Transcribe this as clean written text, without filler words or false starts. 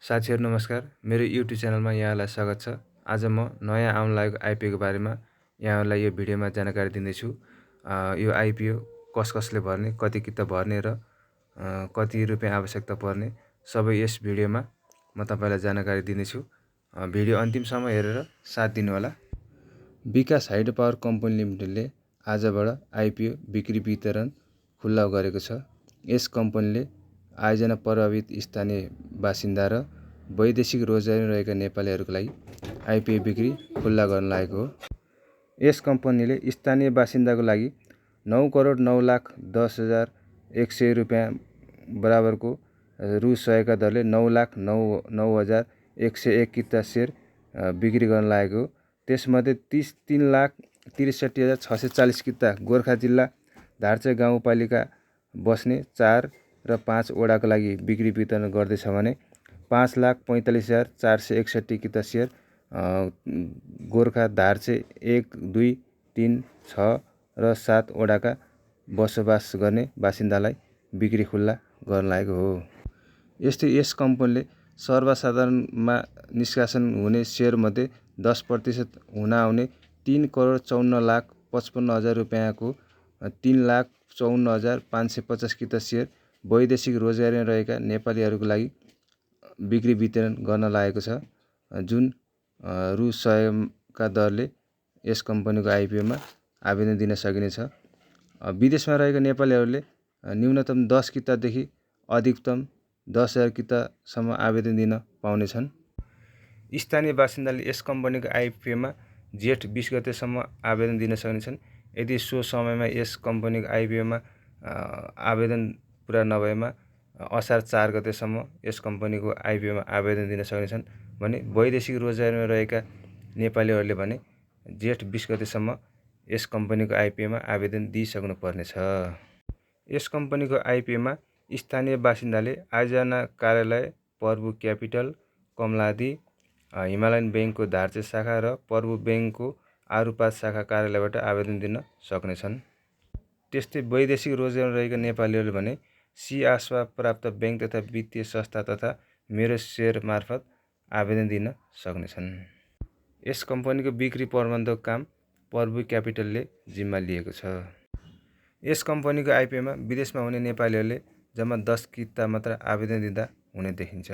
साथीहरु नमस्कार। मेरो युट्युब च्यानलमा यहाँलाई स्वागत छ। आज म नयाँ आउन लागेको आइपिओको बारेमा यहाँहरूलाई यो भिडियोमा जानकारी दिँदैछु। यो आइपिओ कसले भर्ने, कति किता भर्ने र कति रुपैयाँ आवश्यकता पर्ने सबै यस भिडियोमा म तपाईलाई जानकारी दिनेछु। भिडियो अन्तिमसम्म हेरेर साथ दिनुहोला। विकास हाइड्रो पावर कम्पनी लिमिटेडले आजबाट आइपिओ बिक्री वितरण खुल्ला गरेको छ। यस कम्पनीले आयोजना प्रभावित स्थानीय बासिन्दा र वैदेशिक रोजगारीमा रहेका नेपालीहरूको लागि आइपिओ बिक्री खुल्ला गर्न लागेको हो। यस कम्पनीले स्थानीय बासिन्दाको लागि 9,09,10,100 रुपैयाँ बराबरको रु 100 का दरले 9,09,9,101 किता सेयर बिक्री गर्न लागेको हो। त्यसमध्ये 3,63,640 किता गोर्खा जिल्ला धार्चे गाउँपालिका बस्ने 4 र 5 वडाका लागि बिक्री वितरण गर्दैछ भने 5,45,461 किता सेयर गोर्खा धार्चे 1, 2, 3, 6 र 7 वडाका बसोबास गर्ने बासिन्दालाई बिक्री खुल्ला गर्न लागेको हो। यस्तै यस कम्पनीले सर्वसाधारणमा निष्कासन हुने सेयरमध्ये 10% हुन आउने 3,54,55,000 रुपैयाँको 3,54,550 किता सेयर वैदेशिक रोजगारीमा रहेका नेपालीहरूको लागि बिक्री वितरण गर्न लागेको छ, जुन रु 100 का दरले यस कम्पनीको आइपिओमा आवेदन दिन सकिनेछ। विदेशमा रहेका नेपालीहरूले न्यूनतम 10 कितादेखि अधिकतम 10,000 कितासम्म आवेदन दिन पाउनेछन्। स्थानीय बासिन्दाले यस कम्पनीको आइपिओमा जेठ 20 गतेसम्म आवेदन दिन सक्नेछन्। यदि सो समयमा यस कम्पनीको आइपिओमा आवेदन पुरा नभएमा असार 4 गतेसम्म यस कम्पनीको आइपिओमा आवेदन दिन सक्नेछन् भने वैदेशिक रोजगारीमा रहेका नेपालीहरूले भने जेठ 20 गतेसम्म यस कम्पनीको आइपिओमा आवेदन दिइसक्नु पर्नेछ। यस कम्पनीको आइपिओमा स्थानीय बासिन्दाले आयोजना कार्यालय प्रभु क्यापिटल कमलादी, हिमालयन बैंकको धार्चे शाखा र प्रभु बैंकको आरुपाद शाखा कार्यालयबाट आवेदन दिन सक्नेछन्। त्यस्तै वैदेशिक रोजगारमा रहेका नेपालीहरूले भने सी-आस्वा प्राप्त बैंक तथा वित्तीय संस्था तथा मेरो सेयर मार्फत आवेदन दिन सक्नेछन्। यस कम्पनीको बिक्री प्रबन्धको काम प्रभु क्यापिटलले जिम्मा लिएको छ। यस कम्पनीको आइपिओमा विदेशमा हुने नेपालीहरूले जम्मा 10 किता मात्र आवेदन दिँदा हुने देखिन्छ।